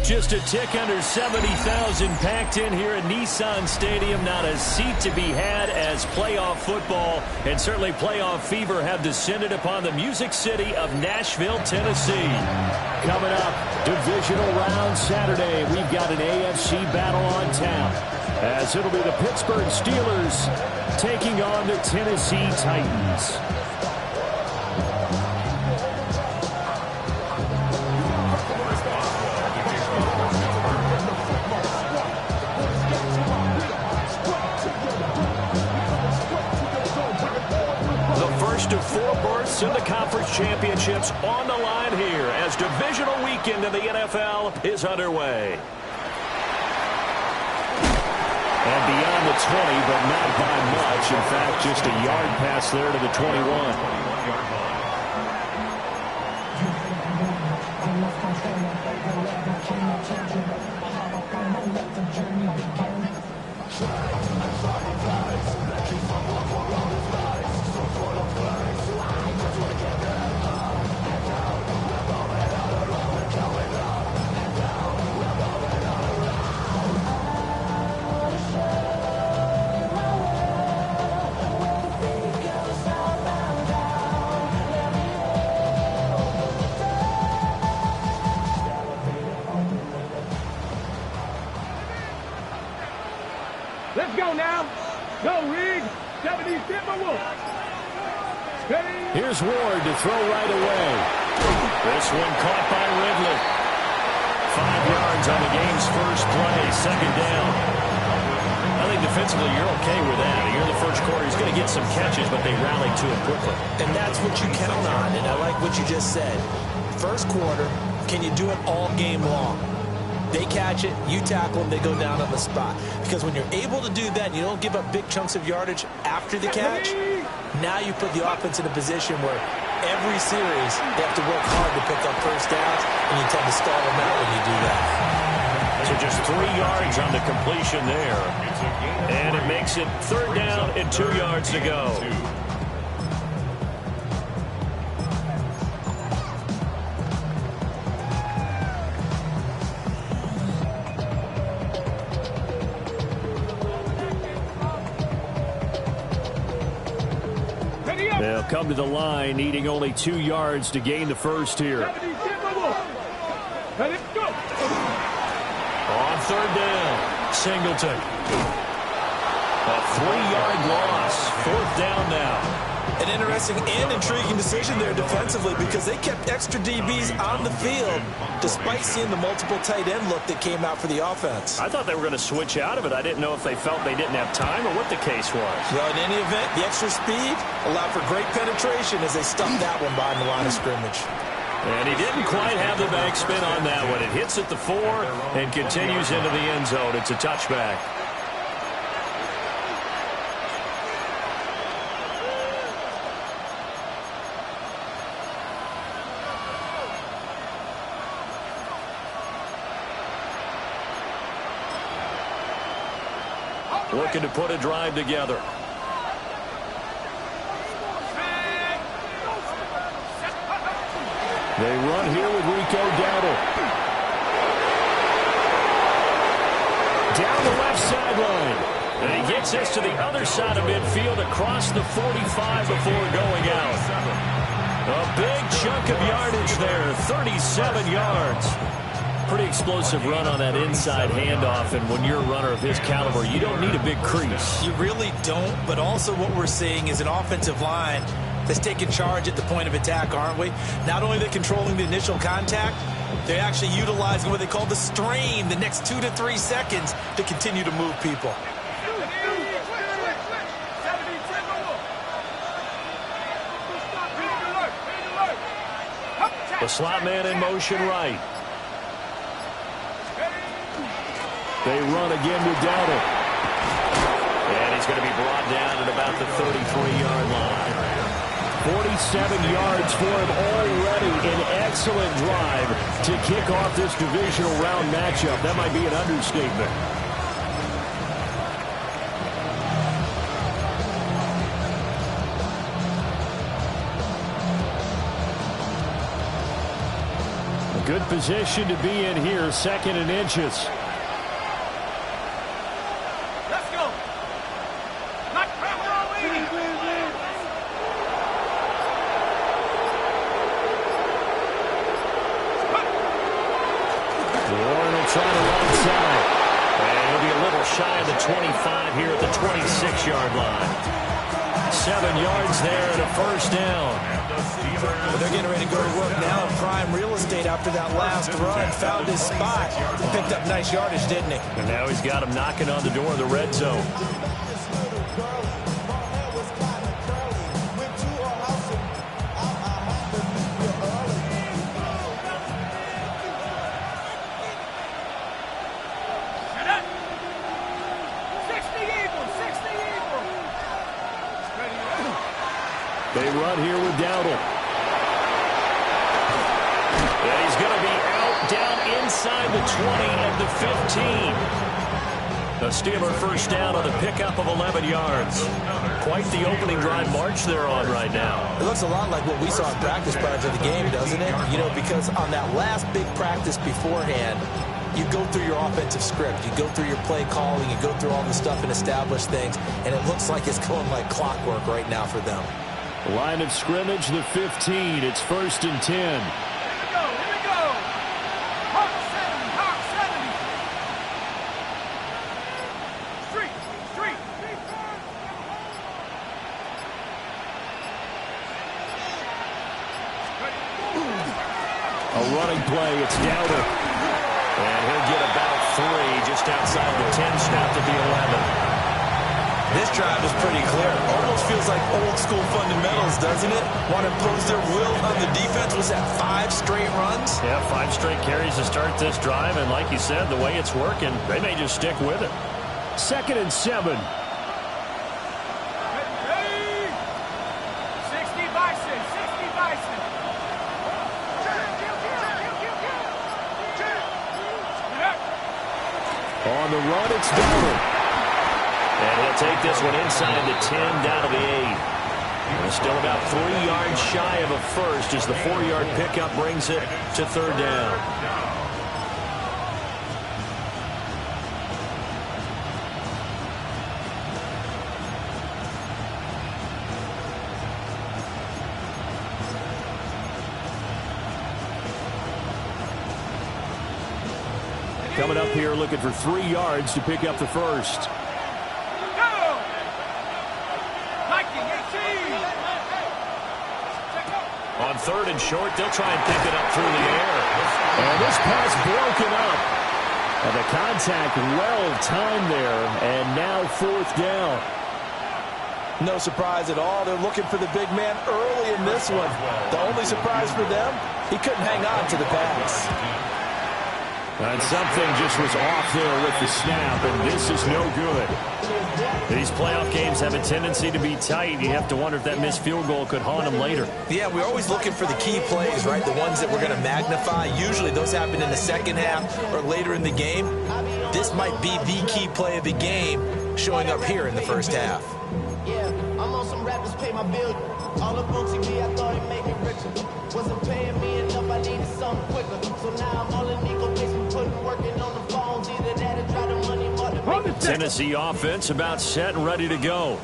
Just a tick under 70,000 packed in here at Nissan Stadium. Not a seat to be had as playoff football and certainly playoff fever have descended upon the Music City of Nashville, Tennessee. Coming up, divisional round Saturday. We've got an AFC battle on tap, as it'll be the Pittsburgh Steelers taking on the Tennessee Titans. Of 4 berths in the conference championships on the line here as divisional weekend in the NFL is underway. And beyond the 20, but not by much. In fact, just a yard pass there to the 21. Let's go now. Go, Rig. 70 Timberwolves. Here's Ward to throw right away. This one caught by Ridley. 5 yards on the game's first play. Second down. I think defensively you're okay with that. Here in the first quarter, he's going to get some catches, but they rallied to him quickly. And that's what you count on, and I like what you just said. First quarter, can you do it all game long? They catch it, you tackle them, they go down on the spot. Because when you're able to do that, and you don't give up big chunks of yardage after the catch, now you put the offense in a position where every series they have to work hard to pick up first downs, and you tend to stall them out when you do that. So just 3 yards on the completion there. And it makes it 3rd down and 2 yards to go. They'll come to the line, needing only 2 yards to gain the first here. On 3rd down, Singleton. A 3-yard loss. 4th down now. An interesting and intriguing decision there defensively because they kept extra DBs on the field despite seeing the multiple tight end look that came out for the offense. I thought they were going to switch out of it. I didn't know if they felt they didn't have time or what the case was. Well, in any event, the extra speed allowed for great penetration as they stuffed that one behind the line of scrimmage. And he didn't quite have the back spin on that one. It hits at the 4 and continues into the end zone. It's a touchback. Looking to put a drive together. They run here with Rico Dowdle. Down the left sideline. And he gets this to the other side of midfield across the 45 before going out. A big chunk of yardage there, 37 yards. Pretty explosive run on that inside handoff, and when you're a runner of his caliber, you don't need a big crease. You really don't, but also what we're seeing is an offensive line that's taking charge at the point of attack, aren't we? Not only are they controlling the initial contact, they're actually utilizing what they call the strain the next 2 to 3 seconds to continue to move people. The slot man in motion right. They run again with Dowdle. And he's going to be brought down at about the 33-yard line. 47 yards for him already. An excellent drive to kick off this divisional round matchup. That might be an understatement. Good position to be in here, 2nd and inches. Let's go. Not Warren will try to run inside. And he'll be a little shy of the 25 here at the 26-yard line. 7 yards there and a first down. Well, they're getting ready to go to work now in prime real estate after that last run. Found his spot. Picked up nice yardage, didn't he? And now he's got him knocking on the door of the red zone. They run here with Dowdle. And he's going to be out down inside the 20 and the 15. A Steeler first down on a pickup of 11 yards. Quite the opening drive march they're on right now. It looks a lot like what we saw in practice prior to the game, doesn't it? You know, because on that last big practice beforehand, you go through your offensive script. You go through your play calling. You go through all the stuff and establish things. And it looks like it's going like clockwork right now for them. Line of scrimmage, the 15. It's 1st and 10. Here we go. Hawk 70, Hawk 70. Street. A running play, it's Dowdle. And he'll get about 3 just outside the 10, snapped at the 11. This drive is pretty clear. Almost feels like old school fundamentals, doesn't it? Want to impose their will on the defense. Was that 5 straight runs? Yeah, 5 straight carries to start this drive. And like you said, the way it's working, they may just stick with it. 2nd and 7. 60 Bison. On the run, it's Dowdle. And he'll take this one inside the 10, down to the 8. And still about 3 yards shy of a first as the 4-yard pickup brings it to 3rd down. Coming up here looking for 3 yards to pick up the first. On 3rd and short, they'll try and pick it up through the air. And this pass broken up. And the contact well timed there. And now 4th down. No surprise at all. They're looking for the big man early in this one. The only surprise for them, he couldn't hang on to the pass. And something just was off there with the snap, and this is no good. These playoff games have a tendency to be tight. You have to wonder if that missed field goal could haunt them later. Yeah, we're always looking for the key plays, right? The ones that we're going to magnify. Usually those happen in the second half or later in the game. This might be the key play of the game showing up here in the first half. Yeah, I'm on some rappers pay my bill. All the booty me, I thought it made me richer. Wasn't paying me enough, I needed something quicker. So now I'm all in Nico basement, putting working on the phones. Either that or try the money more to make. Tennessee offense about set and ready to go.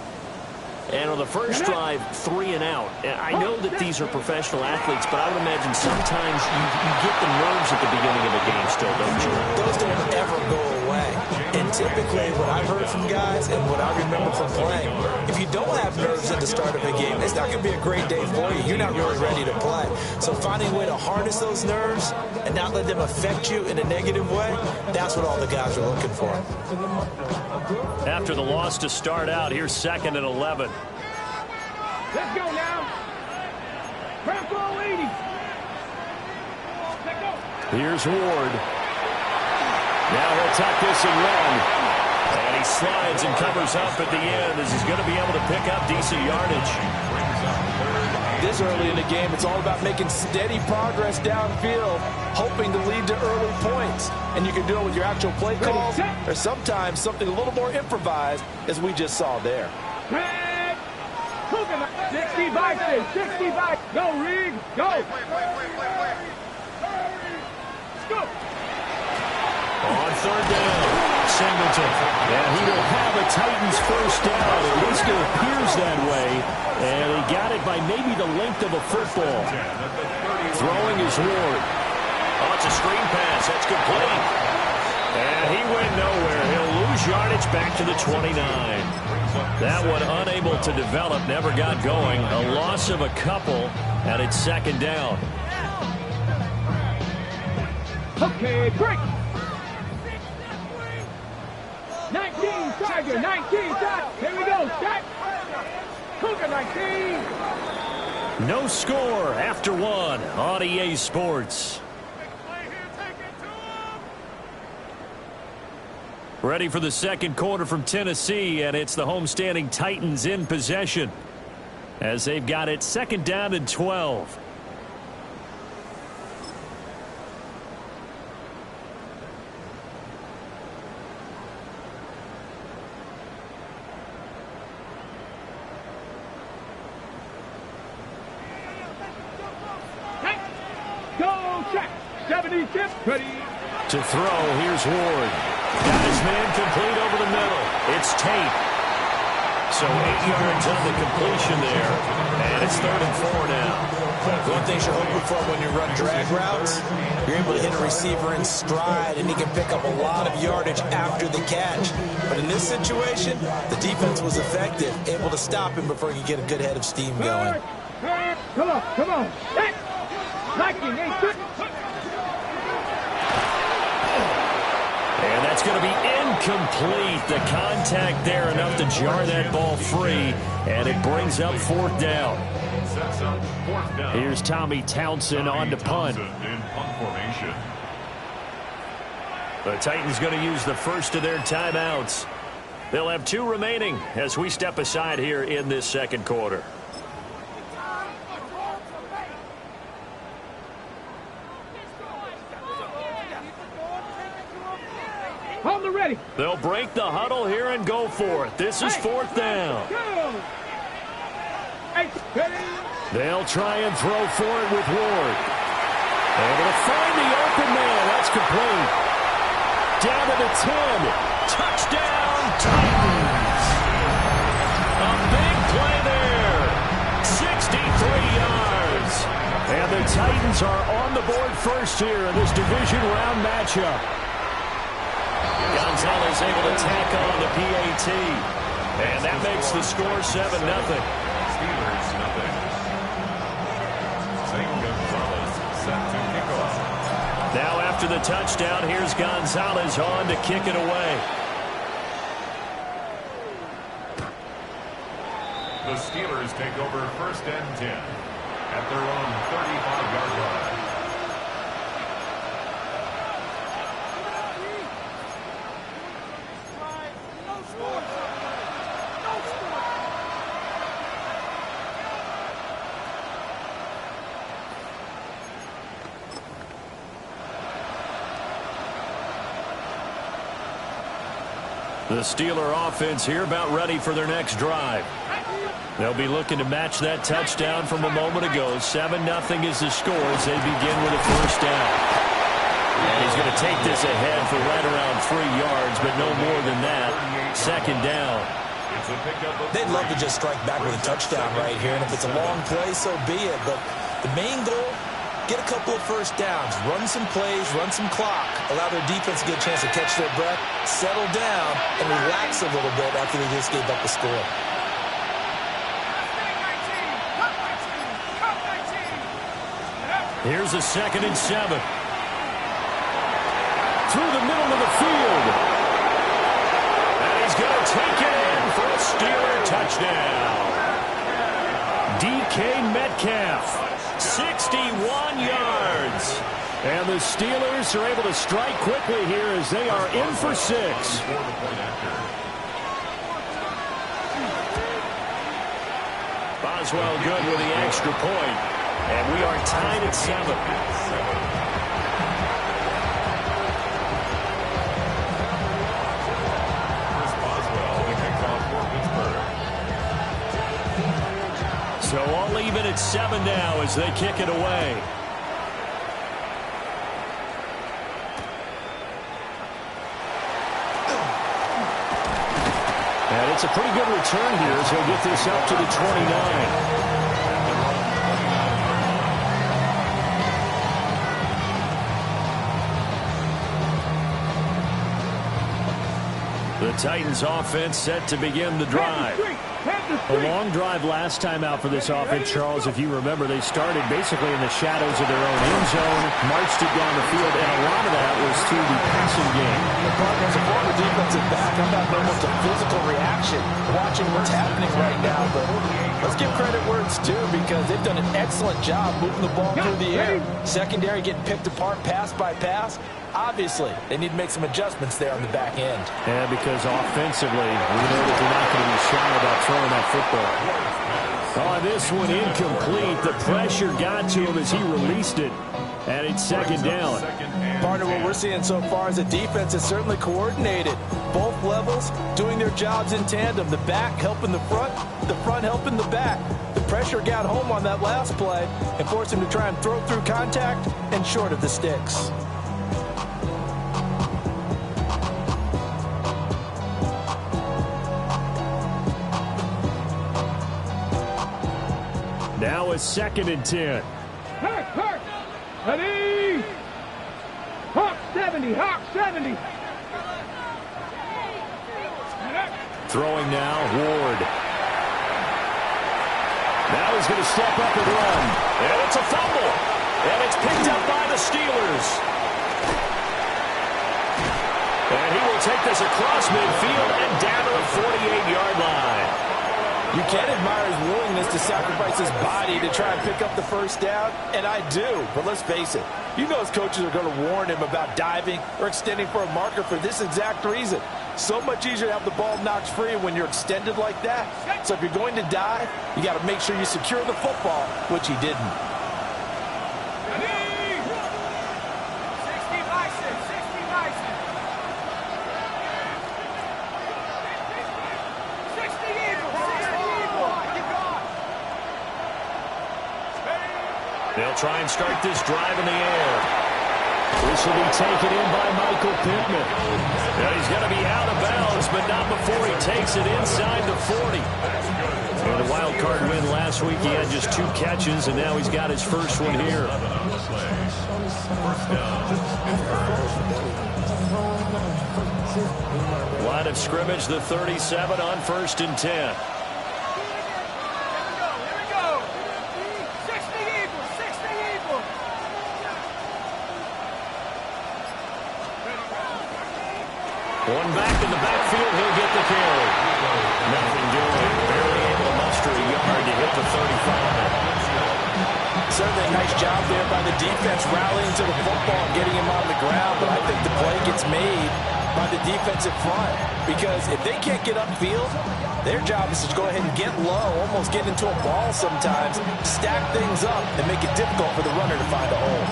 And on the first drive, 3 and out. I know that these are professional athletes, but I would imagine sometimes you get the nerves at the beginning of a game still, don't you? Those don't ever go away. And typically what I've heard from guys and what I remember from playing, if you don't have nerves at the start of a game, it's not going to be a great day for you. You're not really ready to play. So finding a way to harness those nerves and not let them affect you in a negative way, that's what all the guys are looking for. After the loss to start out, here's 2nd and 11. Let's go now. Purple 80. Let's go. Here's Ward. Now he'll tuck this and run. And he slides and covers up at the end as he's going to be able to pick up decent yardage. This early in the game, it's all about making steady progress downfield, hoping to lead to early points. And you can do it with your actual play calls, or sometimes something a little more improvised, as we just saw there. 65, 65. Go, Reed. Go. third down. Singleton. And he will have a Titans first down. At least it appears that way. And he got it by maybe the length of a football. Throwing is Ward. Oh, it's a screen pass. That's complete. And he went nowhere. He'll lose yardage back to the 29. That one unable to develop, never got going. A loss of a couple, and it's second down. Okay, break. 19, Tiger, 19, stop. Here we go, stop. Cougar 19. No score after one on EA Sports. Ready for the second quarter from Tennessee, and it's the homestanding Titans in possession as they've got it second down and 12. Go check. 76, ready. To throw, here's Ward. Got his man complete over the middle. It's Tate. So 8 yards on the completion there. And it's 3rd and 4 now. One thing you're hoping for when you run drag routes, you're able to hit a receiver in stride, and he can pick up a lot of yardage after the catch. But in this situation, the defense was effective, able to stop him before he could get a good head of steam going. Come on, come on. Hey. Lightning ain't good. And that's going to be incomplete. The contact there enough to jar that ball free, and it brings up 4th down. Here's Tommy Townsend on to punt. The Titans going to use the first of their timeouts. They'll have 2 remaining as we step aside here in this second quarter. Hold the ready. They'll break the huddle here and go for it. This is 4th down. Go. Hey, ready. They'll try and throw for it with Ward. Able to find the open man. That's complete. Down to the 10. Touchdown, Titans. A big play there. 63 yards. And the Titans are on the board first here in this division round matchup. Gonzalez able to tack on the PAT. And that makes the score 7-0. Steelers, nothing. Gonzalez set to kick off. Now after the touchdown, here's Gonzalez on to kick it away. The Steelers take over 1st and 10 at their own 35-yard line. The Steeler offense here about ready for their next drive. They'll be looking to match that touchdown from a moment ago. 7-0 is the score as they begin with a first down. And he's going to take this ahead for right around 3 yards, but no more than that. Second down. They'd love to just strike back with a touchdown right here, and if it's a long play, so be it. But the main goal, get a couple of first downs, run some plays, run some clock, allow their defense to get a chance to catch their breath, settle down, and relax a little bit after they just gave up the score. Here's a 2nd and 7. Through the middle of the field. And he's going to take it in for a Steeler touchdown. DK Metcalf, 61 yards. And the Steelers are able to strike quickly here as they are in for 6. Boswell good with the extra point. And we are tied at 7. So all even at 7 now as they kick it away. it's a pretty good return here as he'll get this up to the 29. The Titans offense set to begin the drive. A long drive last time out for this offense, Charles. If you remember, they started basically in the shadows of their own end zone, marched it down the field, and a lot of that was to the passing game. As a former defensive back, I'm not almost a physical reaction watching what's happening right now. But let's give credit where it's due because they've done an excellent job moving the ball through the air. Secondary getting picked apart pass by pass. Obviously, they need to make some adjustments there on the back end. Yeah, because offensively, we know that they're not going to be shy about throwing that football. Oh, this one incomplete. The pressure got to him as he released it, and it's second down. Part of what we're seeing so far is the defense is certainly coordinated. Both levels doing their jobs in tandem. The back helping the front helping the back. The pressure got home on that last play and forced him to try and throw through contact and short of the sticks. Now it's 2nd and 10. Hurt. Ready. Hawk 70. Throwing now, Ward. Now he's going to step up and run. And it's a fumble. And it's picked up by the Steelers. And he will take this across midfield and down to the 48-yard line. You can admire his willingness to sacrifice his body to try and pick up the first down, and I do. But let's face it, you know his coaches are going to warn him about diving or extending for a marker for this exact reason. So much easier to have the ball knocked free when you're extended like that. So if you're going to dive, you got to make sure you secure the football, which he didn't. They'll try and start this drive in the air. This will be taken in by Michael Pittman. Now he's going to be out of bounds, but not before he takes it inside the 40. In a wild card win last week, he had just 2 catches, and now he's got his first one here. Line of scrimmage, the 37 on 1st and 10. One back in the backfield, he'll get the carry. Nothing doing. Barely able to muster a yard to hit the 35. Certainly a nice job there by the defense rallying to the football and getting him on the ground, but I think the play gets made by the defensive front because if they can't get upfield, their job is to go ahead and get low, almost get into a ball sometimes, stack things up, and make it difficult for the runner to find a hole.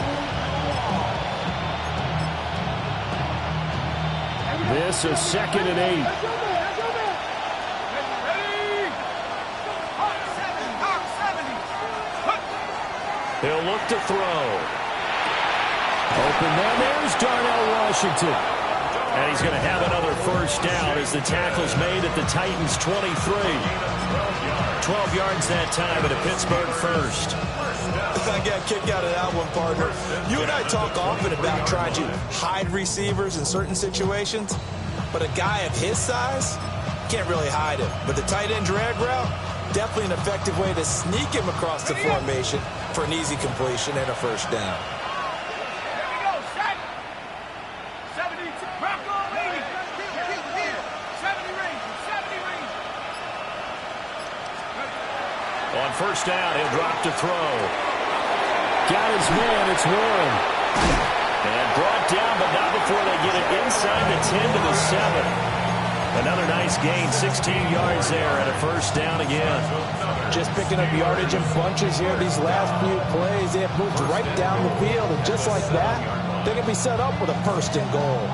This is 2nd and 8. He'll look to throw. Open there. There's Darnell Washington. And he's going to have another first down as the tackle's made at the Titans' 23. 12 yards that time at a Pittsburgh first. I got a kick out of that one, partner. You and I talk often about trying to hide receivers in certain situations, but a guy of his size can't really hide him. But the tight end drag route, definitely an effective way to sneak him across the formation for an easy completion and a first down. On first down, he'll drop to throw. Got his man, it's Warren. And brought down, but not before they get it inside the 10 to the 7. Another nice gain, 16 yards there, and a first down again. Just picking up yardage in bunches here these last few plays. They have moved right down the field, and just like that, they're going to be set up with a first and goal.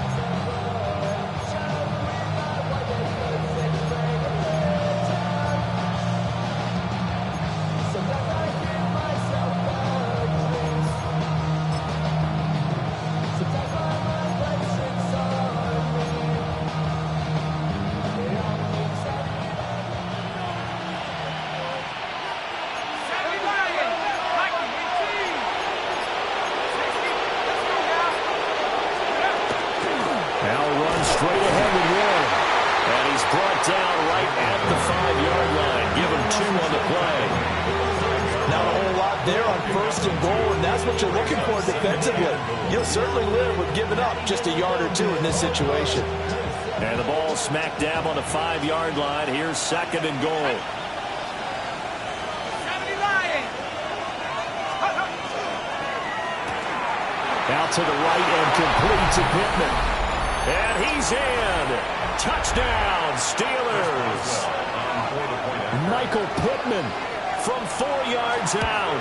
2 on the play. Not a whole lot there on 1st and goal, and that's what you're looking for defensively. You'll certainly live with giving up just a yard or 2 in this situation. And the ball smack dab on the 5-yard line. Here's 2nd and goal. Out to the right and complete to Pittman. And he's in. Touchdown, Steelers. Michael Pittman from 4 yards out.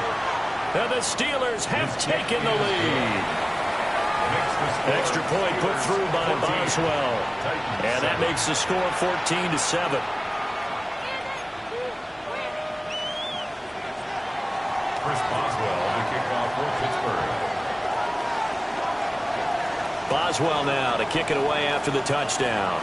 And the Steelers have taken the lead. Extra point put through by Boswell. And that makes the score 14-7. Chris Boswell, the kickoff for Pittsburgh. Boswell now to kick it away after the touchdown.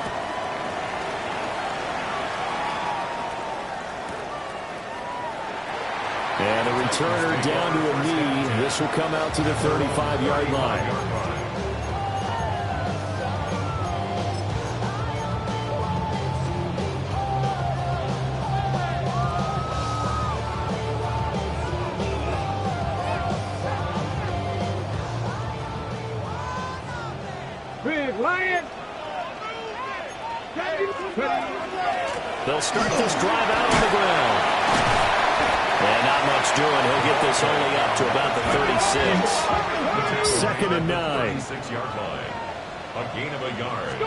And the returner down to a knee. This will come out to the 35-yard line. Big Lion. They'll start this drive out on the ground. And not much doing. He'll get this only up to about the 36. 2nd and 9. 6-yard line. A gain of a yard.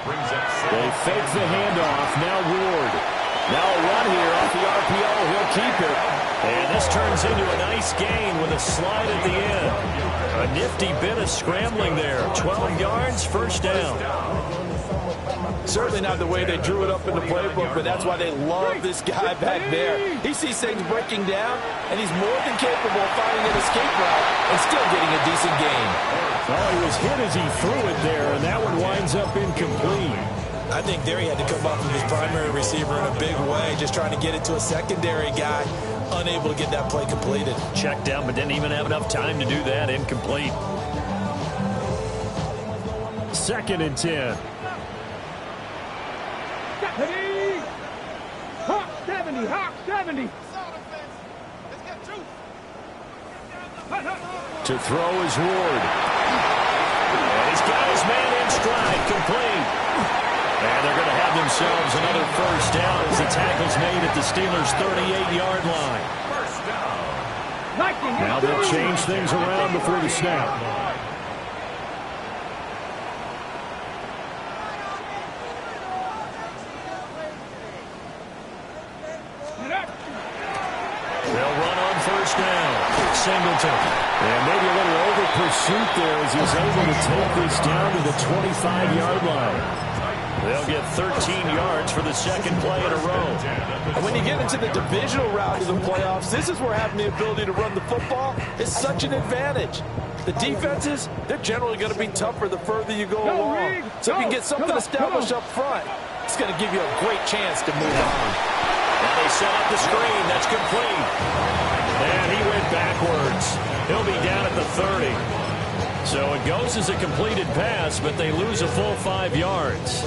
Brings up 7. They fake the handoff. Now Ward. Now a run here off the RPO. He'll keep it. And this turns into a nice gain with a slide at the end. A nifty bit of scrambling there. 12 yards, 1st down. Certainly not the way they drew it up in the playbook, but that's why they love this guy back there. He sees things breaking down, and he's more than capable of finding an escape route and still getting a decent gain. Well, he was hit as he threw it there, and that one winds up incomplete. I think there he had to come up with his primary receiver in a big way, just trying to get it to a secondary guy, unable to get that play completed. Checked down, but didn't even have enough time to do that. Incomplete. 2nd and 10. Hawk 70, Hawk 70. To throw is Ward. And he's got his man in stride, complete. And they're going to have themselves another 1st down as the tackle's made at the Steelers' 38-yard line. Now they'll change things around before the snap. They'll run on 1st down. Singleton. And maybe a little over pursuit there as he's able to take this down to the 25-yard line. They'll get 13 yards for the 2nd play in a row. And when you get into the divisional round of the playoffs, this is where having the ability to run the football is such an advantage. The defenses, they're generally going to be tougher the further you go along. So if you can get something established up front, it's going to give you a great chance to move on. And they set up the screen. That's complete. And he went backwards. He'll be down at the 30. So it goes as a completed pass, but they lose a full 5 yards.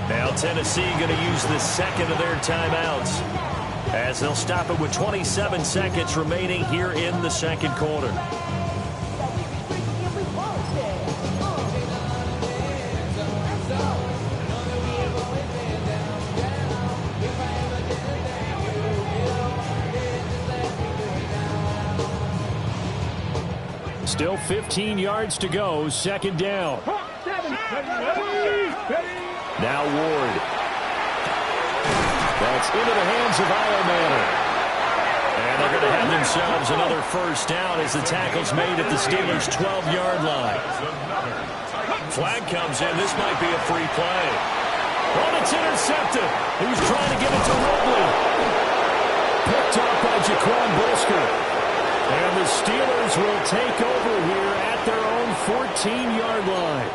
Now Tennessee going to use the 2nd of their timeouts as they'll stop it with 27 seconds remaining here in the 2nd quarter. Still 15 yards to go. 2nd down. Now Ward. That's into the hands of Iomanner. And they're going to have themselves another 1st down as the tackle's made at the Steelers' 12-yard line. Flag comes in. This might be a free play. Oh, it's intercepted. He was trying to get it to Robley. Picked up by Jaquan Brisker. And the Steelers will take over here at their own 14-yard line.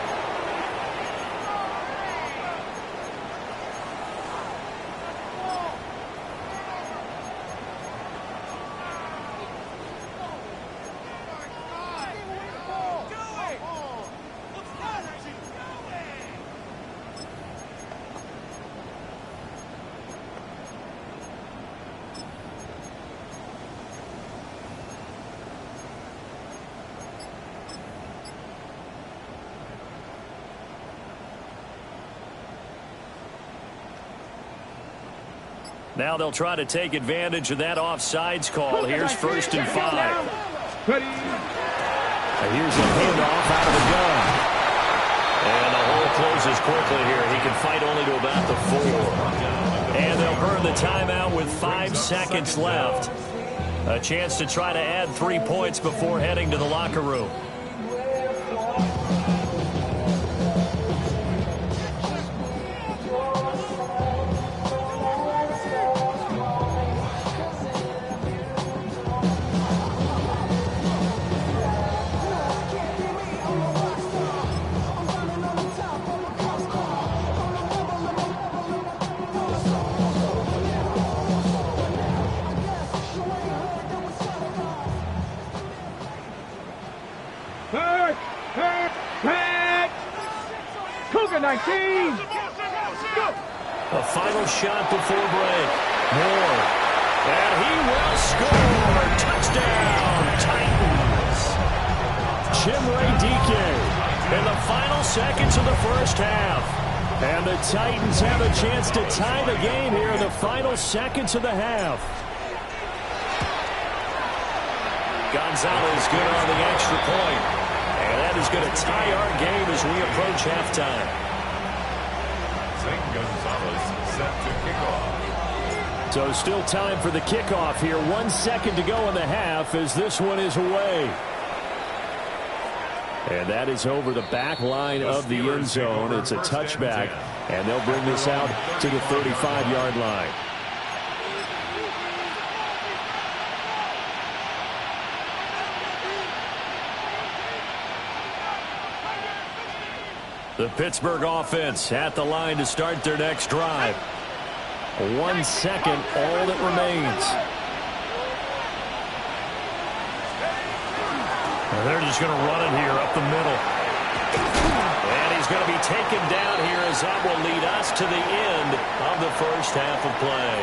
Now they'll try to take advantage of that offsides call. Here's 1st and 5. Ready. And here's a handoff out of the gun. And the hole closes quickly here. He can fight only to about the 4. And they'll burn the timeout with 5 seconds left. A chance to try to add 3 points before heading to the locker room. Cougar 19. Go. A final shot before break. Moore. And he will score. Touchdown, Titans. Chimere Dike in the final seconds of the first half. And the Titans have a chance to tie the game here in the final seconds of the half. Gonzalez good on the extra point. And that is going to tie our game as we approach halftime. Zane Gonzalez set to kickoff. So still time for the kickoff here. 1 second to go in the half as this one is away. And that is over the back line of the end zone. It's a touchback. And they'll bring this out to the 35-yard line. The Pittsburgh offense at the line to start their next drive. 1 second, all that remains. And they're just going to run it here up the middle. And he's going to be taken down here as that will lead us to the end of the first half of play.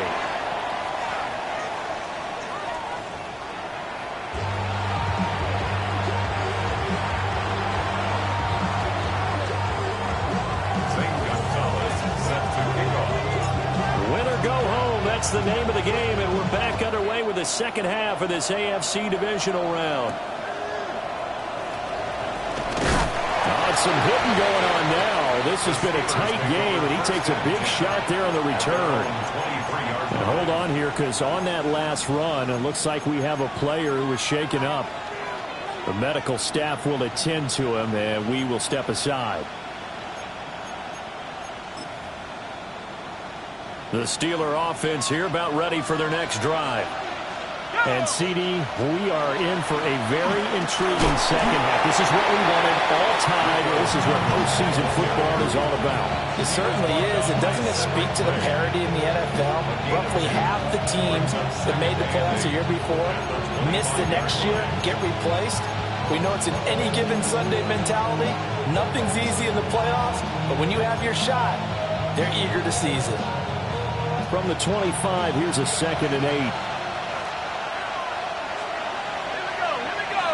That's the name of the game, and we're back underway with the second half of this AFC divisional round. Oh, some hitting going on now. This has been a tight game, and he takes a big shot there on the return. And hold on here, because on that last run, it looks like we have a player who was shaken up. The medical staff will attend to him, and we will step aside. The Steeler offense here about ready for their next drive. And CD, we are in for a very intriguing second half. This is what we wanted, all tied. This is what postseason football is all about. It certainly is. And doesn't it speak to the parity in the NFL? Roughly half the teams that made the playoffs the year before miss the next year, get replaced. We know it's an any given Sunday mentality. Nothing's easy in the playoffs, but when you have your shot, they're eager to seize it. From the 25, here's a 2nd and 8. Here we go.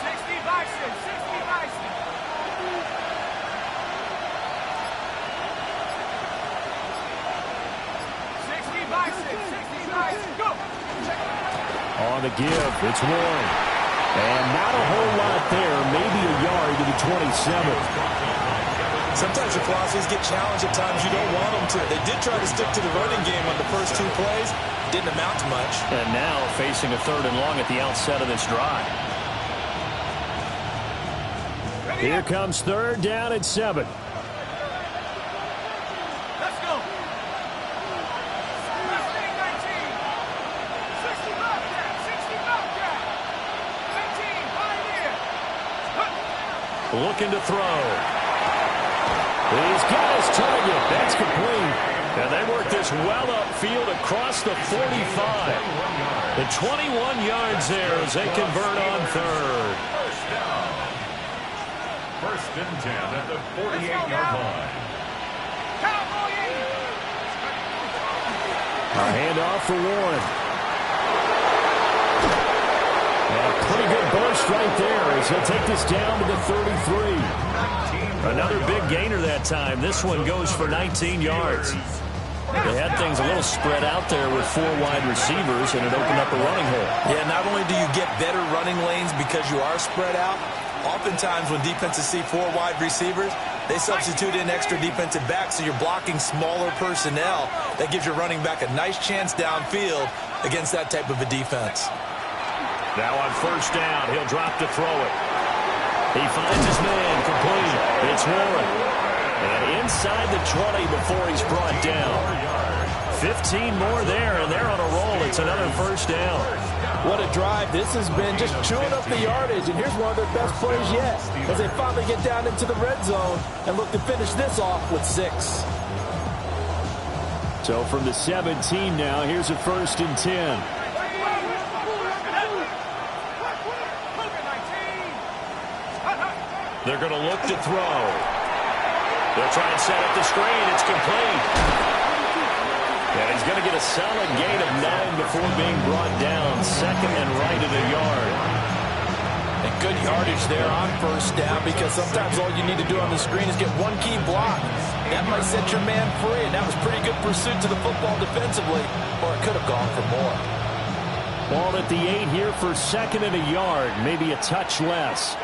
60 Bison, 60 Bison. 60 Bison, go. On the give, it's Warren. And not a whole lot there, maybe a yard to the 27. Sometimes your philosophies get challenged at times you don't want them to. They did try to stick to the running game on the first 2 plays. Didn't amount to much. And now facing a 3rd and long at the outset of this drive. Here comes 3rd down and 7. Let's go. 19. 60 Bobcat, 60 Bobcat. 19, right here. Looking to throw. He's got his target. That's complete. And they work this well upfield across the 45. The 21 yards there as they convert on 3rd. First down. 1st and 10 at the 48-yard line. A handoff for Warren. And a pretty good burst right there as he'll take this down to the 33. Another big gainer that time. This one goes for 19 yards. They had things a little spread out there with 4 wide receivers, and it opened up a running hole. Yeah, not only do you get better running lanes because you are spread out, oftentimes when defenses see 4 wide receivers, they substitute in extra defensive backs, so you're blocking smaller personnel. That gives your running back a nice chance downfield against that type of a defense. Now on first down, he'll drop to throw it. He finds his man, complete. It's Warren. And inside the 20 before he's brought down. 15 more there, and they're on a roll. It's another first down. What a drive. This has been just chewing up the yardage, and here's one of their best plays yet as they finally get down into the red zone and look to finish this off with 6. So from the 17 now, here's a 1st and 10. They're going to look to throw. They'll try and set up the screen. It's complete. And he's going to get a solid gain of 9 before being brought down. 2nd and right at a yard. And good yardage there on first down, because sometimes all you need to do on the screen is get one key block. That might set your man free, and that was pretty good pursuit to the football defensively, or it could have gone for more. Ball at the 8 here for 2nd and a yard, maybe a touch less.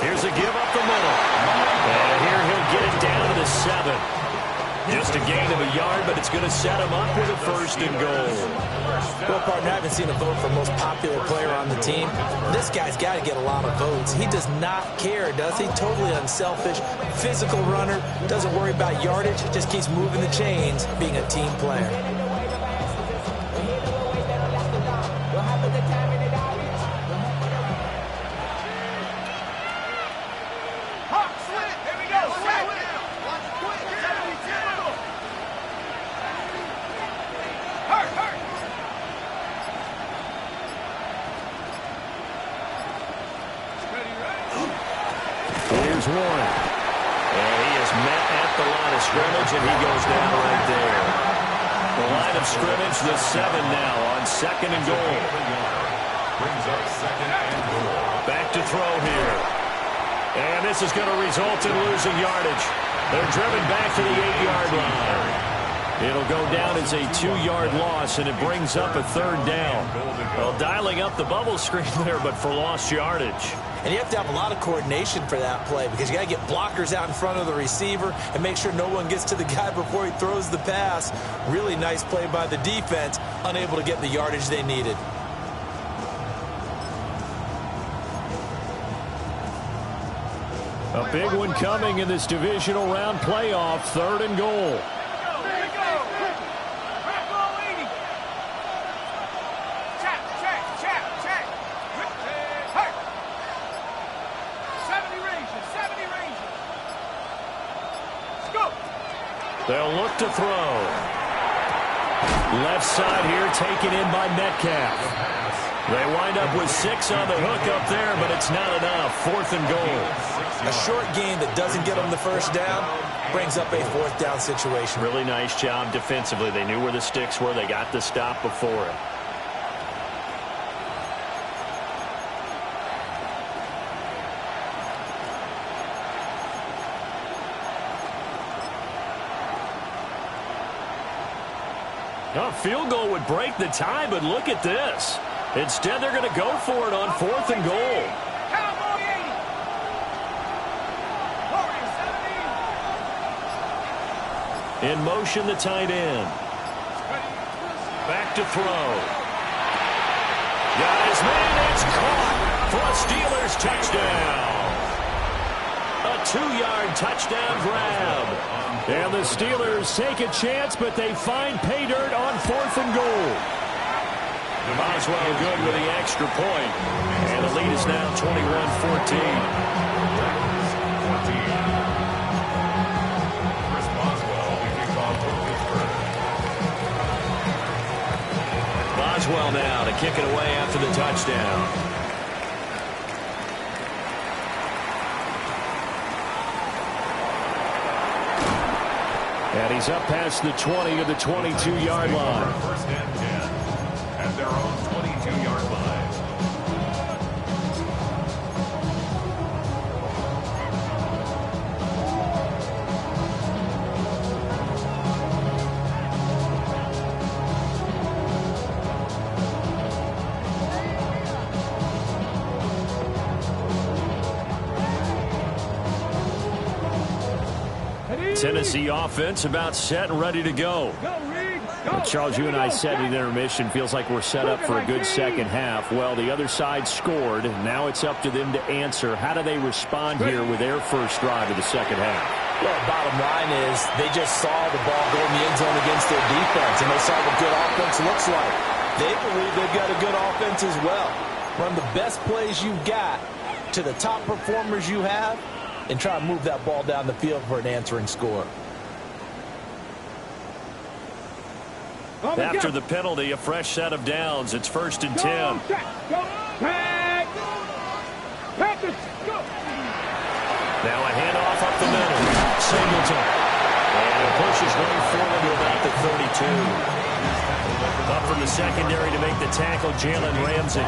Here's a give up the middle. And here he'll get it down to the 7. Just a gain of a yard, but it's going to set him up with a 1st and goal. Well, partner, I haven't seen a vote for most popular player on the team. This guy's got to get a lot of votes. He does not care, does he? Totally unselfish, physical runner, doesn't worry about yardage, just keeps moving the chains, being a team player. Here's Warren. And he is met at the line of scrimmage, and he goes down right there. The line of scrimmage, the 7 now on 2nd and goal. Brings up 2nd and goal. Back to throw here. And this is going to result in losing yardage. They're driven back to the 8-yard line. It'll go down as a 2-yard loss, and it brings up a 3rd down. Well, dialing up the bubble screen there, but for lost yardage. And you have to have a lot of coordination for that play, because you got to get blockers out in front of the receiver and make sure no one gets to the guy before he throws the pass. Really nice play by the defense, unable to get the yardage they needed. A big one coming in this divisional round playoff, 3rd and goal. They'll look to throw. Left side here taken in by Metcalf. They wind up with 6 on the hook up there, but it's not enough. 4th and goal. A short gain that doesn't get them the first down brings up a 4th down situation. Really nice job defensively. They knew where the sticks were. They got the stop before it. A field goal would break the tie, but look at this. Instead, they're going to go for it on 4th and goal. In motion, the tight end. Back to throw. Got his man. It's caught for a Steelers touchdown. A 2-yard touchdown grab. And the Steelers take a chance, but they find pay dirt on 4th and goal. Boswell good with the extra point. And the lead is now 21-14. Boswell now to kick it away after the touchdown. And he's up past the 20 to the 22-yard line. 1st and 10 at their own 22-yard Tennessee offense about set and ready to go. Well, Charles, you and I said at intermission, feels like we're set up for a good second half. Well, the other side scored. Now it's up to them to answer. How do they respond here with their first drive of the second half? Well, bottom line is they just saw the ball go in the end zone against their defense, and they saw what good offense looks like. They believe they've got a good offense as well. Run the best plays you've got to the top performers you have, and try to move that ball down the field for an answering score. After the penalty, a fresh set of downs. It's 1st and 10. Now a handoff up the middle. Singleton. And it pushes way forward to about the 32. Up from the secondary to make the tackle, Jalen Ramsey.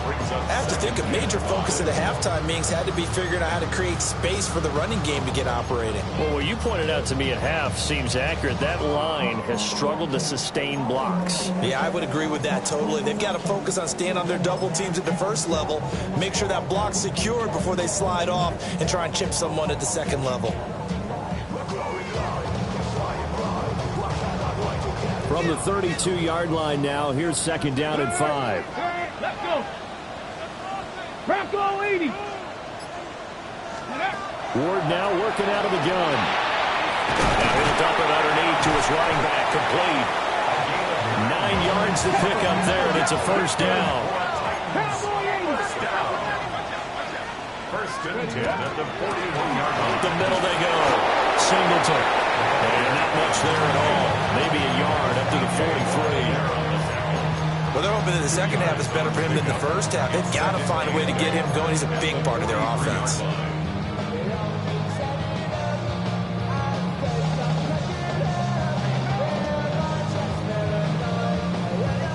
I have to think a major focus of the halftime meetings had to be figuring out how to create space for the running game to get operating. Well, what you pointed out to me at half seems accurate. That line has struggled to sustain blocks. Yeah, I would agree with that totally. They've got to focus on staying on their double teams at the first level, make sure that block's secured before they slide off and try and chip someone at the second level. From the 32-yard line now, here's 2nd down and 5. Let's go. Bronco 80. Ward now working out of the gun. Now he'll dump it underneath to his running back, complete. 9 yards to pick up there, and it's a first down. First and 10 at the 41-yard line. Up the middle they go. Singleton. And not much there at all. Maybe a yard up to the 43. Well, they're hoping that the second half is better for him than the first half. They've got to find a way to get him going. He's a big part of their offense.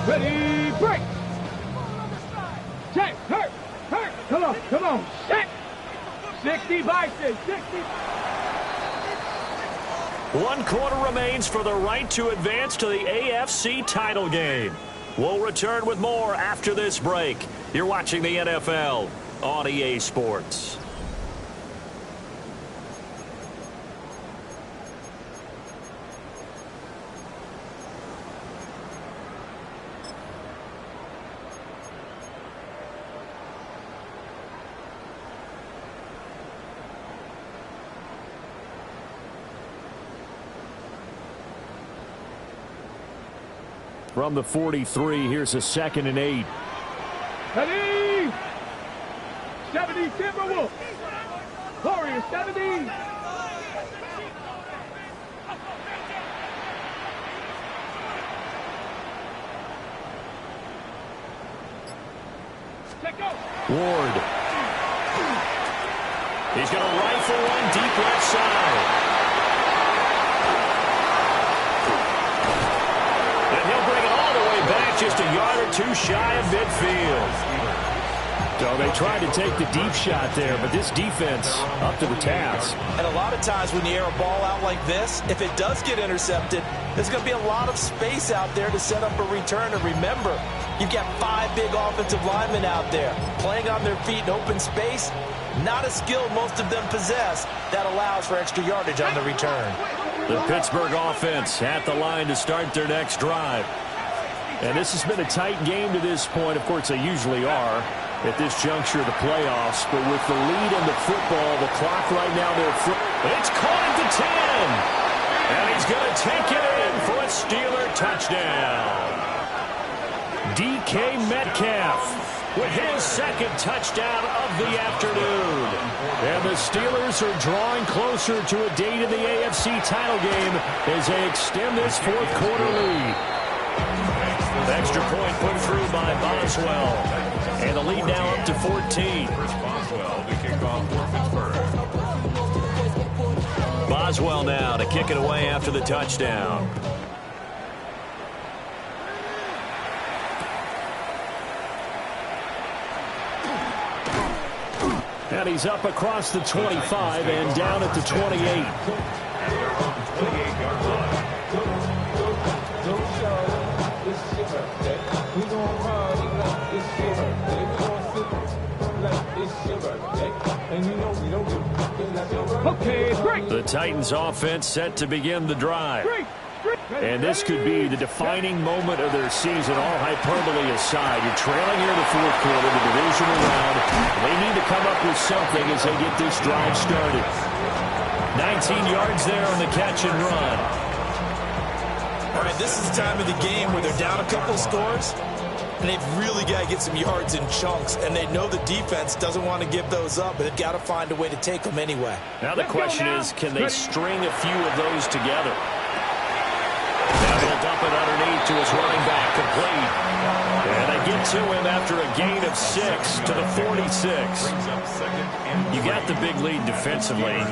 Ready, break. Check, hurt. Come on, set. 60 Bison, 60. 1 quarter remains for the right to advance to the AFC title game. We'll return with more after this break. You're watching the NFL on EA Sports. From the 43, here's a 2nd and 8. Ready. 70 Timberwolves. Warriors 70. Ward. He's going to rifle one deep left side. And he'll bring it all the way back just a yard or two shy of midfield. So they tried to take the deep shot there, but this defense up to the task. And a lot of times when you air a ball out like this, if it does get intercepted, there's going to be a lot of space out there to set up a return. And remember, you've got 5 big offensive linemen out there playing on their feet in open space. Not a skill most of them possess that allows for extra yardage on the return. The Pittsburgh offense at the line to start their next drive. And this has been a tight game to this point. Of course, they usually are at this juncture of the playoffs. But with the lead in the football, the clock right now, it's caught at the 10. And he's going to take it in for a Steeler touchdown. DK Metcalf with his 2nd touchdown of the afternoon. And the Steelers are drawing closer to a date in the AFC title game as they extend this 4th quarter lead. Extra point put through by Boswell. And the lead now up to 14. Boswell to kick off for Pittsburgh. Boswell now to kick it away after the touchdown. And he's up across the 25 and down at the 28. We gon' party like it's your birthday. We gon' sip like it's your birthday. Okay, break. The Titans offense set to begin the drive. And this could be the defining moment of their season, all hyperbole aside. You're trailing here in the fourth quarter, the divisional round. They need to come up with something as they get this drive started. 19 yards there on the catch and run. All right, this is the time of the game where they're down a couple of scores, and they've really got to get some yards in chunks, and they know the defense doesn't want to give those up, but they've got to find a way to take them anyway. Now the question is, can they string a few of those together? Now he'll dump it underneath to his running back, complete. And they get to him after a gain of 6 to the 46. You got the big lead defensively,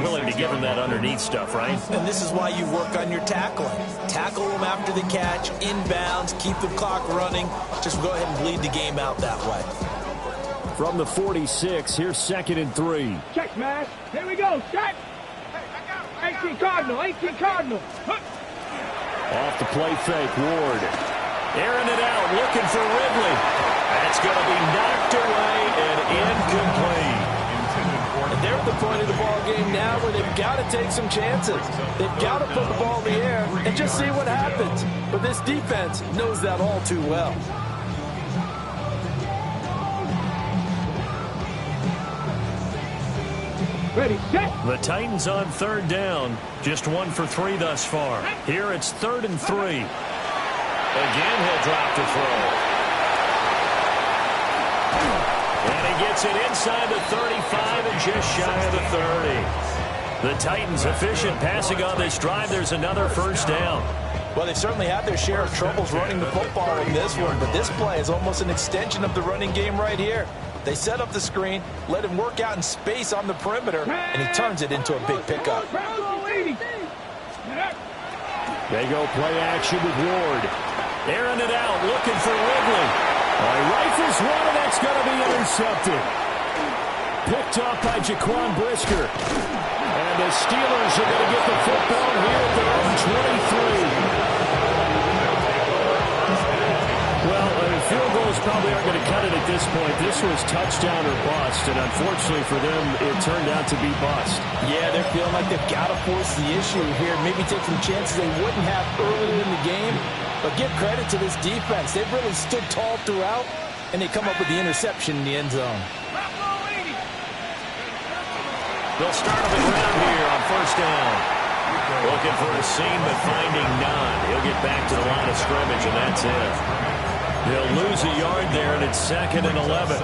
willing to give him that underneath stuff, right? And this is why you work on your tackling. Tackle them after the catch, inbounds, keep the clock running. Just go ahead and bleed the game out that way. From the 46, here's 2nd and 3. Check, smash. Here we go. Check. 18 Cardinal. 18 Cardinal. Off the play fake, Ward. Airing it out, looking for Ridley. That's going to be knocked away and incomplete. And they're at the point of the ball game now where they've got to take some chances. They've got to put the ball in the air and just see what happens. But this defense knows that all too well. Ready, set. The Titans on 3rd down. Just 1 for 3 thus far. Here it's 3rd and 3. Again, he'll drop the throw. And he gets it inside the 35 and just shy of the 30. The Titans efficient passing on this drive. There's another 1st down. Well, they certainly had their share of troubles running the football in this one, but this play is almost an extension of the running game right here. They set up the screen, let him work out in space on the perimeter, and he turns it into a big pickup. They go play action with Ward. Airing it out, looking for Ridley. He rifles one, and that's going to be intercepted. Picked off by Jaquan Brisker. And the Steelers are going to get the football here at their own 23. Well, field goals probably aren't going to cut it at this point. This was touchdown or bust, and unfortunately for them, it turned out to be bust. Yeah, they're feeling like they've got to force the issue here, maybe take some chances they wouldn't have earlier in the game. But give credit to this defense. They've really stood tall throughout, and they come up with the interception in the end zone. They'll start on the ground here on 1st down. Looking for a seam, but finding none. He'll get back to the line of scrimmage, and that's it. They'll lose a yard there, and it's 2nd and 11.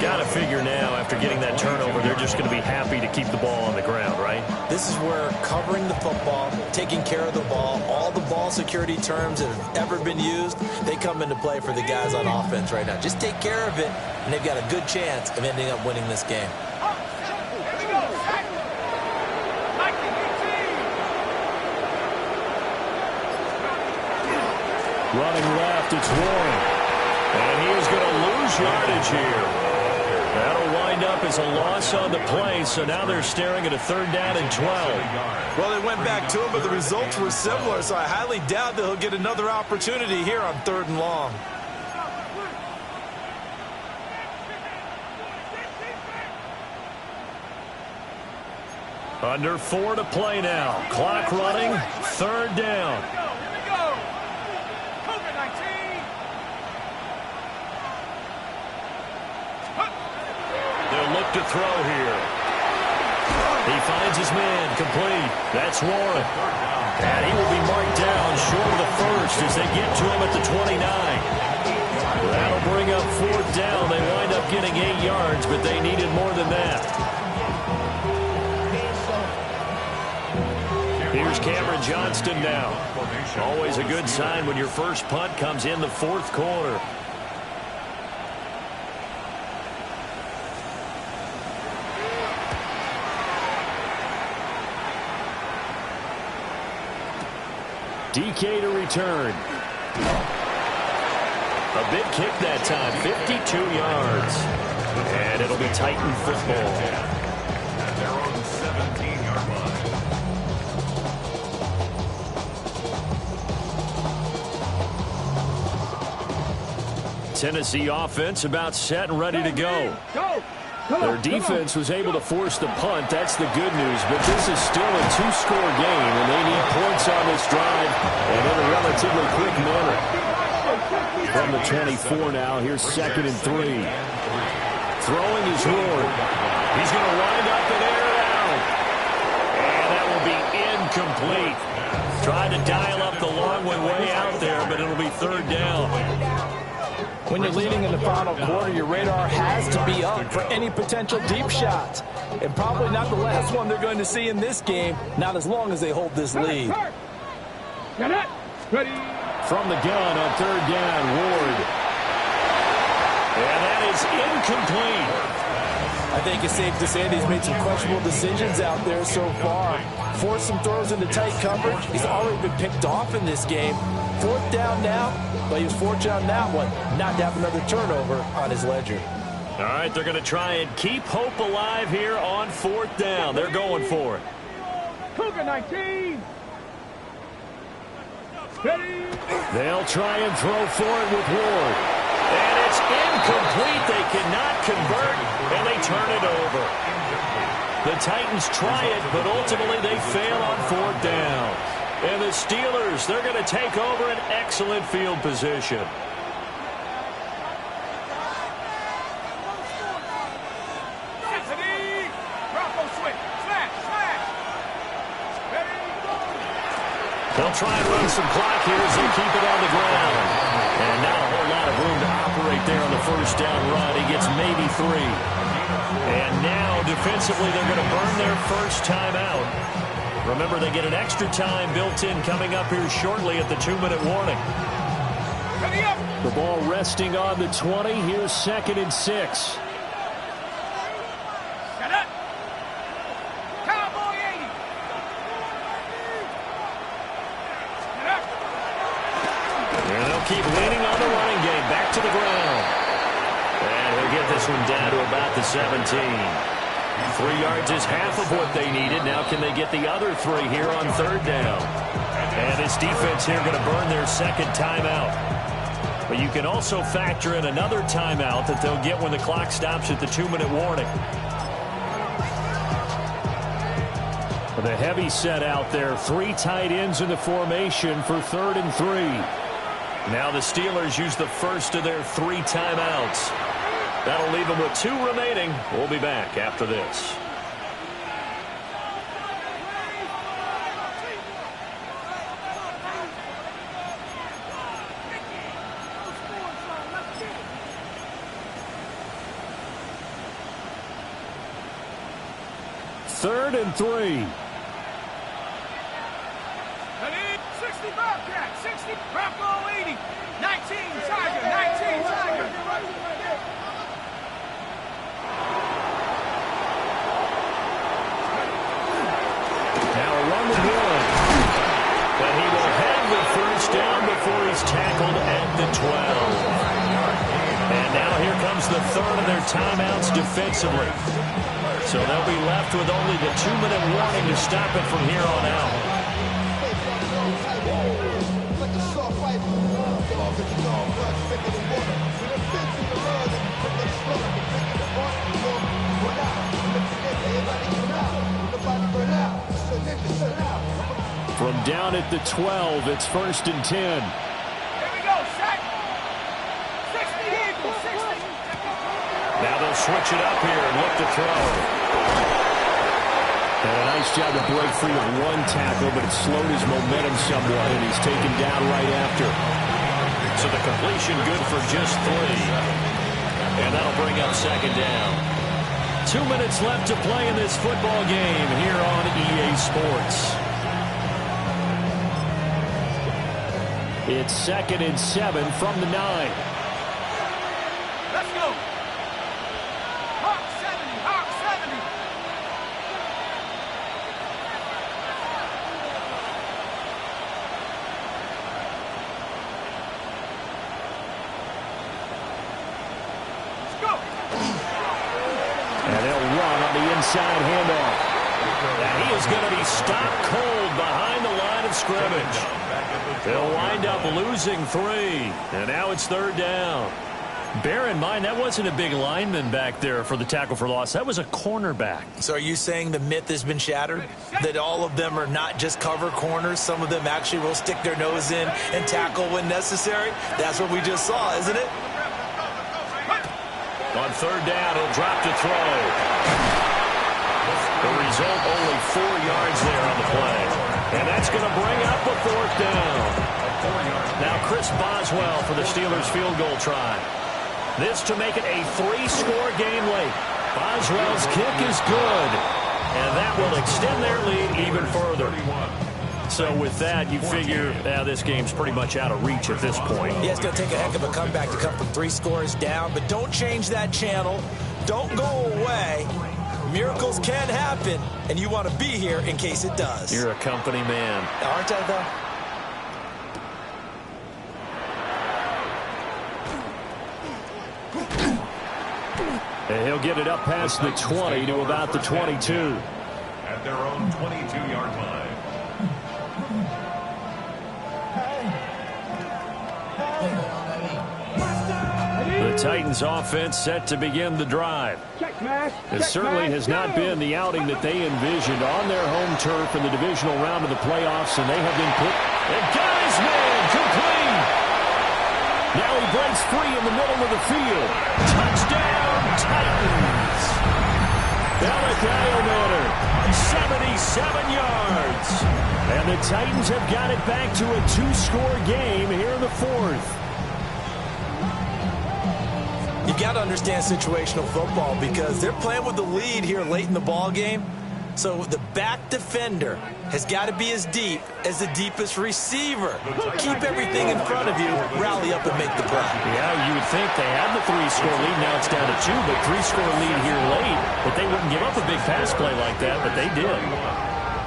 Got to figure now, after getting that turnover, they're just going to be happy to keep the ball on the ground, right? This is where covering the football, taking care of the ball, all the ball security terms that have ever been used, they come into play for the guys on offense right now. Just take care of it, and they've got a good chance of ending up winning this game. Running left, it's Warren. And he is going to lose yardage here. That'll wind up as a loss on the play, so now they're staring at a 3rd down and 12. Well, they went back to him, but the results were similar, so I highly doubt that he'll get another opportunity here on 3rd and long. Under 4 to play now. Clock running, 3rd down. They'll look to throw here. He finds his man, complete. That's Warren. And he will be marked down short of the 1st as they get to him at the 29. That'll bring up 4th down. They wind up getting 8 yards, but they needed more than that. Here's Cameron Johnston now. Always a good sign when your first punt comes in the 4th quarter. DK to return. A big kick that time, 52 yards. And it'll be Titan football. At their own 17-yard line. Tennessee offense about set and ready to go. Go. Their defense was able to force the punt. That's the good news. But this is still a two-score game, and they need points on this drive and in a relatively quick manner. From the 24 now, here's 2nd and 3. Throwing is Ward. He's going to wind up and air it out. And that will be incomplete. Tried to dial up the long one way out there, but it'll be 3rd down. When you're leading in the final quarter, your radar has to be up for any potential deep shots. And probably not the last one they're going to see in this game, not as long as they hold this lead. Ready. From the gun on 3rd down, Ward. And that is incomplete. I think it's safe to say that he's made some questionable decisions out there so far. Forced some throws into tight coverage. He's already been picked off in this game. 4th down now, but he was fortunate on that one not to have another turnover on his ledger. All right, they're going to try and keep hope alive here on 4th down. They're going for it. Cougar 19. Ready. They'll try and throw for it with Ward. And it's incomplete. They cannot convert, and they turn it over. The Titans try it, but ultimately they fail on 4th down. And the Steelers, they're going to take over an excellent field position. They'll try and run some clock here as they keep it on the ground. And not a whole lot of room to operate there on the 1st down run. He gets maybe 3. And now, defensively, they're going to burn their first timeout. Remember, they get an extra time built in coming up here shortly at the 2-minute warning. The ball resting on the 20. Here's 2nd and 6. Keep leaning on the running game. Back to the ground. And he'll get this one down to about the 17. 3 yards is half of what they needed. Now can they get the other 3 here on 3rd down? And this defense here going to burn their 2nd timeout. But you can also factor in another timeout that they'll get when the clock stops at the 2-minute warning. With a heavy set out there. 3 tight ends in the formation for 3rd and 3. Now the Steelers use the first of their 3 timeouts. That'll leave them with 2 remaining. We'll be back after this. Third and 3. 60 Bobcat, 60 Bronco 80, 19 Tiger, 19 Tiger. Now a run with 1. But he will have the first down before he's tackled at the 12. And now here comes the 3rd of their timeouts defensively. So they'll be left with only the 2-minute warning to stop it from here on out. From down at the 12, it's 1st and 10. Here we go, set. 60 Eagles, 60. Now they'll switch it up here and look to throw. And a nice job to break free of 1 tackle, but it slowed his momentum somewhat, and he's taken down right after. So the completion good for just 3. And that'll bring up 2nd down. 2 minutes left to play in this football game here on EA Sports. It's 2nd and 7 from the 9. Let's go. Hawk 70, Hawk 70. Let's go. And they'll run on the inside handoff. And he is going to be stopped cold behind the line of scrimmage. They'll wind up losing 3. And now it's 3rd down. Bear in mind, that wasn't a big lineman back there for the tackle for loss. That was a cornerback. So are you saying the myth has been shattered? That all of them are not just cover corners? Some of them actually will stick their nose in and tackle when necessary? That's what we just saw, isn't it? On third down, he'll drop to throw. The result, only 4 yards there on the play. And that's going to bring up a fourth down. Now Chris Boswell for the Steelers field goal try. This to make it a 3-score game late. Boswell's kick is good. And that will extend their lead even further. So with that, you figure this game's pretty much out of reach at this point. Yeah, it's going to take a heck of a comeback to come from 3 scores down. But don't change that channel. Don't go away. Miracles can happen, and you want to be here in case it does. You're a company man. Aren't I, though? And he'll get it up past the 20 to about the 22. At their own 22-yard line. The Titans offense set to begin the drive. It certainly has not been the outing that they envisioned on their home turf in the divisional round of the playoffs, and they have been put. And got his man complete. Now he breaks free in the middle of the field. Touchdown, Titans. Bellick-Ionetter, 77 yards. And the Titans have got it back to a 2-score game here in the fourth. You got to understand situational football because they're playing with the lead here late in the ball game. So the back defender has got to be as deep as the deepest receiver. Keep everything in front of you, rally up and make the play. Yeah, you would think they had the 3-score lead. Now it's down to 2, but 3-score lead here late. But they wouldn't give up a big pass play like that, but they did.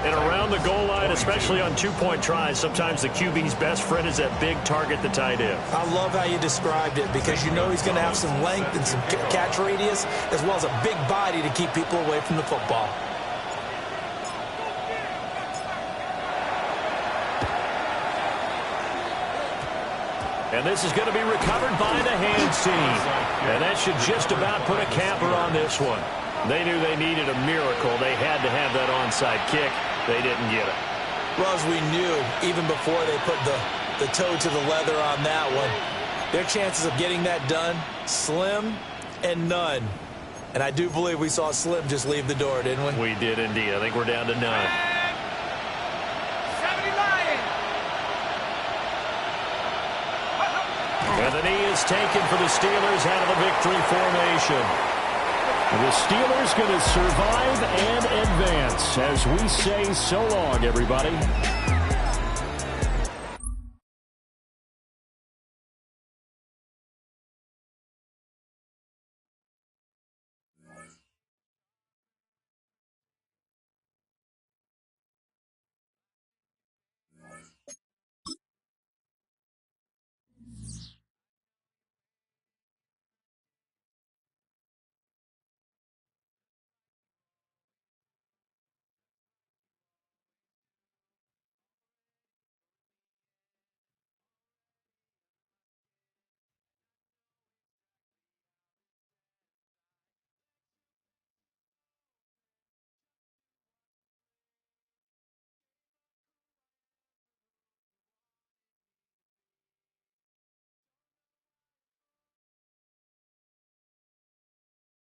And around the goal line, especially on 2-point tries, sometimes the QB's best friend is that big target, the tight end. I love how you described it because you know he's going to have some length and some catch radius as well as a big body to keep people away from the football. And this is going to be recovered by the hands team. And that should just about put a capper on this one. They knew they needed a miracle. They had to have that onside kick. They didn't get it. Well, as we knew, even before they put the toe to the leather on that one, their chances of getting that done, slim and none. And I do believe we saw Slim just leave the door, didn't we? We did indeed. I think we're down to none. And the knee is taken for the Steelers out of the victory formation. The Steelers going to survive and advance as we say so long, everybody.